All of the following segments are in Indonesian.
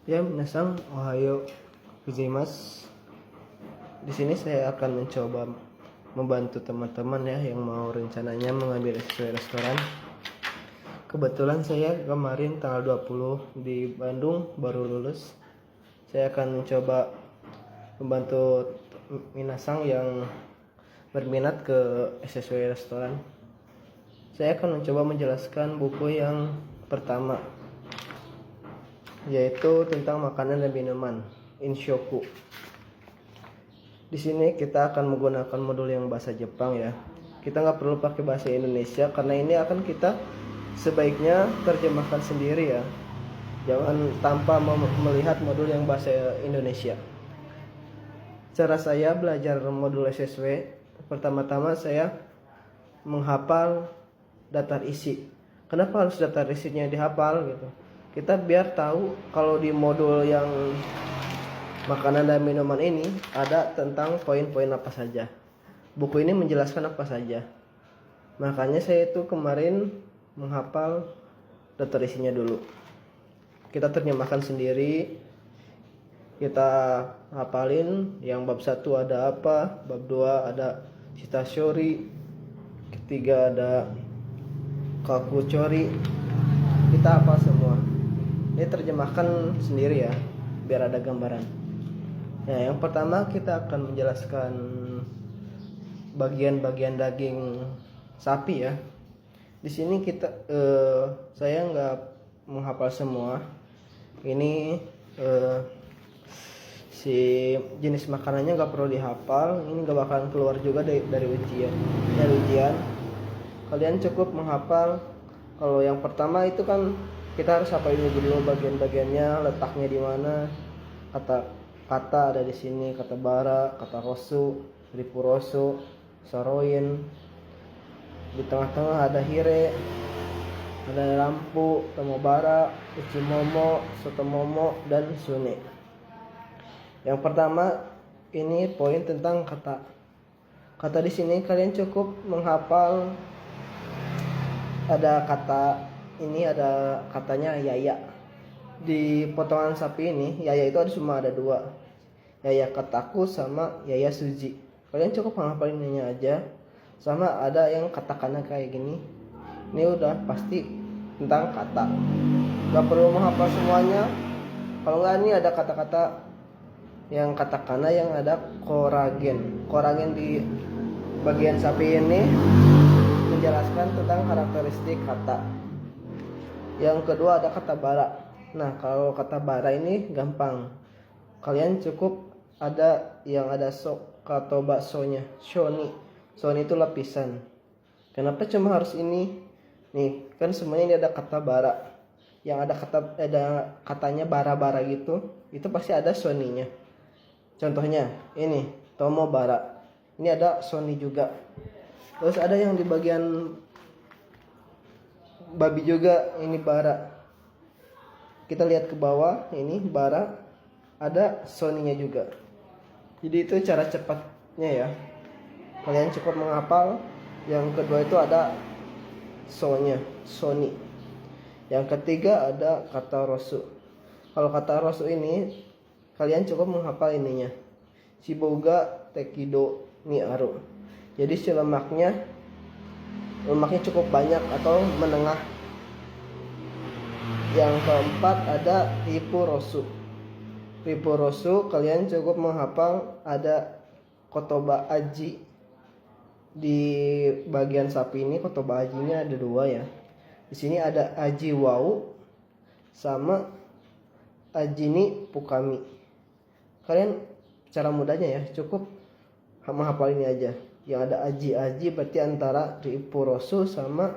Ya, minasang ohayo gozaimasu. Di sini saya akan mencoba membantu teman-teman ya yang mau rencananya mengambil sesuai restoran. Kebetulan saya kemarin tanggal 20 di Bandung baru lulus. Saya akan mencoba membantu minasang yang berminat ke sesuai restoran. Saya akan mencoba menjelaskan buku yang pertama, yaitu tentang makanan dan minuman, Inshoku. Di sini kita akan menggunakan modul yang bahasa Jepang ya. Kita nggak perlu pakai bahasa Indonesia karena ini akan kita sebaiknya terjemahkan sendiri ya. Jangan tanpa melihat modul yang bahasa Indonesia. Cara saya belajar modul SSW, pertama-tama saya menghafal daftar isi. Kenapa harus daftar isinya dihafal gitu? Kita biar tahu kalau di modul yang makanan dan minuman ini ada tentang poin-poin apa saja. Buku ini menjelaskan apa saja. Makanya saya itu kemarin menghafal daftar isinya dulu. Kita terjemahkan sendiri. Kita hafalin yang bab 1 ada apa, bab 2 ada shitashori, ketiga ada kakuchori. Kita hafal semua. Ini terjemahkan sendiri ya, biar ada gambaran. Nah, yang pertama kita akan menjelaskan bagian-bagian daging sapi ya. Di sini saya nggak menghafal semua. Ini si jenis makanannya nggak perlu dihafal. Ini nggak bakalan keluar juga dari ujian. Kalian cukup menghafal. Kalau yang pertama itu kan kita harus hafal dulu bagian-bagiannya, letaknya di mana. Kata ada di sini, kata bara, kata rosu, ripurosu, soroin. Di tengah-tengah ada hire, ada lampu, tomobara, uchimomo, sotomomo, dan sune. Yang pertama ini poin tentang kata. Kata di sini kalian cukup menghafal. Ada kata ini, ada katanya yaya. Di potongan sapi ini yaya itu cuma ada 2, yaya kataku sama yaya suji. Kalian cukup menghafalin ini aja. Sama ada yang katakana kayak gini. Ini udah pasti tentang kata. Gak perlu menghafal semuanya. Kalau nggak, ini ada kata-kata yang katakana yang ada koragen. Koragen di bagian sapi ini menjelaskan tentang karakteristik kata. Yang kedua ada kata bara. Nah, kalau kata bara ini gampang. Kalian cukup ada yang ada kato baksonya, shoni. Shoni itu lapisan. Kenapa cuma harus ini? Nih, kan semuanya ini ada kata bara. Yang ada katanya bara-bara gitu, itu pasti ada shoninya. Contohnya ini, tomo bara. Ini ada shoni juga. Terus ada yang di bagian babi juga, ini bara. Kita lihat ke bawah, ini bara, ada soninya juga. Jadi itu cara cepatnya ya. Kalian cukup menghafal. Yang kedua itu ada sonya, soni. Yang ketiga ada kata rosu. Kalau kata rosu ini kalian cukup menghafal ininya, shiboga tekido ni aru. Jadi si lemaknya cukup banyak atau menengah. Yang keempat ada ripurosu. Ripurosu kalian cukup menghafal, ada kotoba aji. Di bagian sapi ini kotoba ajinya ada 2 ya. Di sini ada aji wau sama aji ni pukami. Kalian cara mudahnya ya cukup menghafal ini aja. Yang ada aji berarti antara ripurosu sama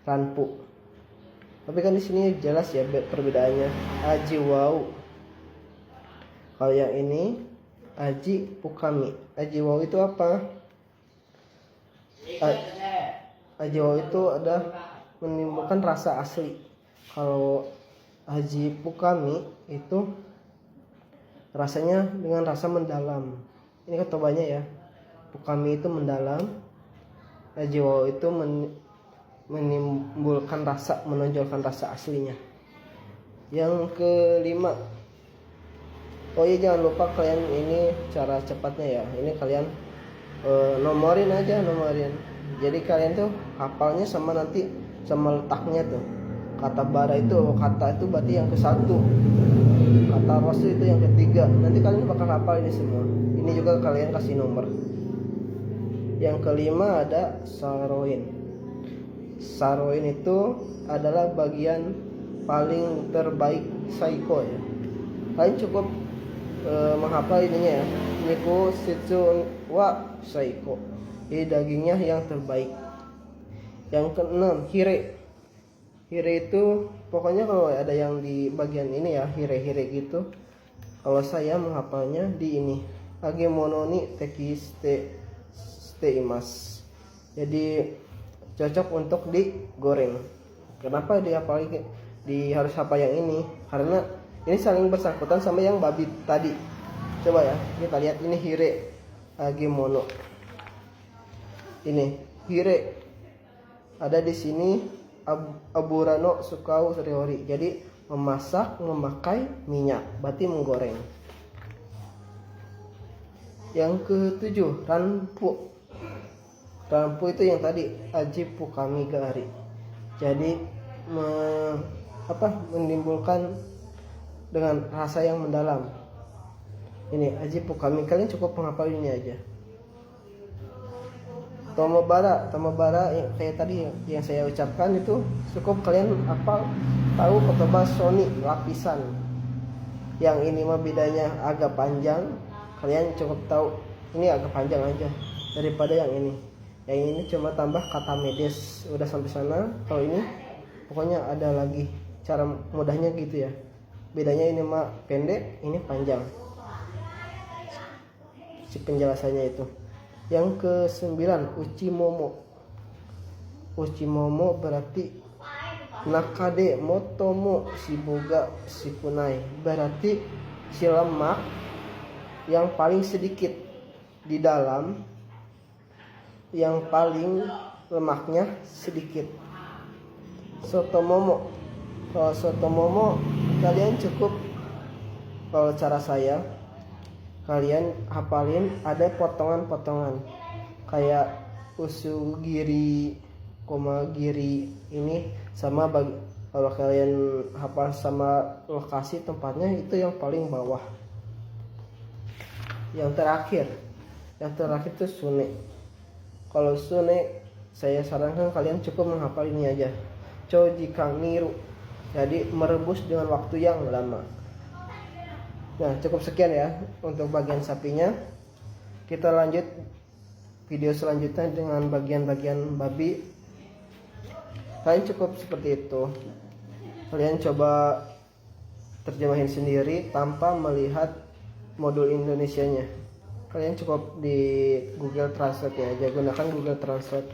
ranpu. Tapi kan di sini jelas ya perbedaannya. Aji wau. Kalau yang ini aji pukami. Aji wau itu apa? Aji wau itu ada menimbulkan rasa asli. Kalau aji pukami itu rasanya dengan rasa mendalam. Ini ketobanya ya. Pukami itu mendalam. Aji wau itu menimbulkan rasa, menonjolkan rasa aslinya. Yang kelima Oh iya, jangan lupa kalian ini cara cepatnya ya. Ini kalian nomorin aja, nomorin. Jadi kalian tuh hafalnya sama nanti sama letaknya tuh. Kata bara itu, kata itu berarti yang ke-1. Kata rasul itu yang ke-3. Nanti kalian bakal hafal ini semua. Ini juga kalian kasih nomor. Yang kelima ada saroin. Saroin itu adalah bagian paling terbaik saiko ya. Kalian cukup menghafal ininya ya. Niku shitsu wa saiko. Ini dagingnya yang terbaik. Yang keenam hire. Hire itu pokoknya kalau ada yang di bagian ini ya, hire-hire gitu. Kalau saya menghafalnya di ini. Agemono ni tekiste imas. Jadi cocok untuk digoreng. Kenapa harus hafal yang ini? Karena ini saling bersangkutan sama yang babi tadi. Coba ya, kita lihat ini hire agemono. Ini hire ada di sini aburano sukau soriori. Jadi memasak memakai minyak, berarti menggoreng. Yang ke-7 ranpu. Ranpu itu yang tadi ajipu kami gari. Jadi menimbulkan dengan rasa yang mendalam. Ini ajipu kami, kalian cukup menghafal ini aja. Tomobara yang kayak tadi yang saya ucapkan itu cukup kalian hafal. Tahu kotoba soni lapisan. Yang ini mah bedanya agak panjang. Kalian cukup tahu ini agak panjang aja daripada yang ini. Yang ini cuma tambah kata medes. Udah sampai sana. Kalau ini pokoknya ada lagi cara mudahnya gitu ya. Bedanya ini mah pendek, ini panjang. Si penjelasannya itu. Yang ke-9 uchimomo. Uchimomo berarti nakade motomo shiboga shikunai. Berarti si lemak yang paling sedikit di dalam, yang paling lemaknya sedikit. Sotomomo. Kalau sotomomo kalian cukup, kalau cara saya kalian hafalin ada potongan-potongan kayak usugiri, komagiri ini sama kalau kalian hafal sama lokasi tempatnya itu yang paling bawah. Yang terakhir itu sune. Kalau sune saya sarankan kalian cukup menghafal ini aja. Chojikang niru. Jadi merebus dengan waktu yang lama. Nah, cukup sekian ya untuk bagian sapinya. Kita lanjut video selanjutnya dengan bagian-bagian babi. Kalian cukup seperti itu. Kalian coba terjemahin sendiri tanpa melihat modul Indonesianya. Kalian cukup di Google Translate ya aja, gunakan Google Translate.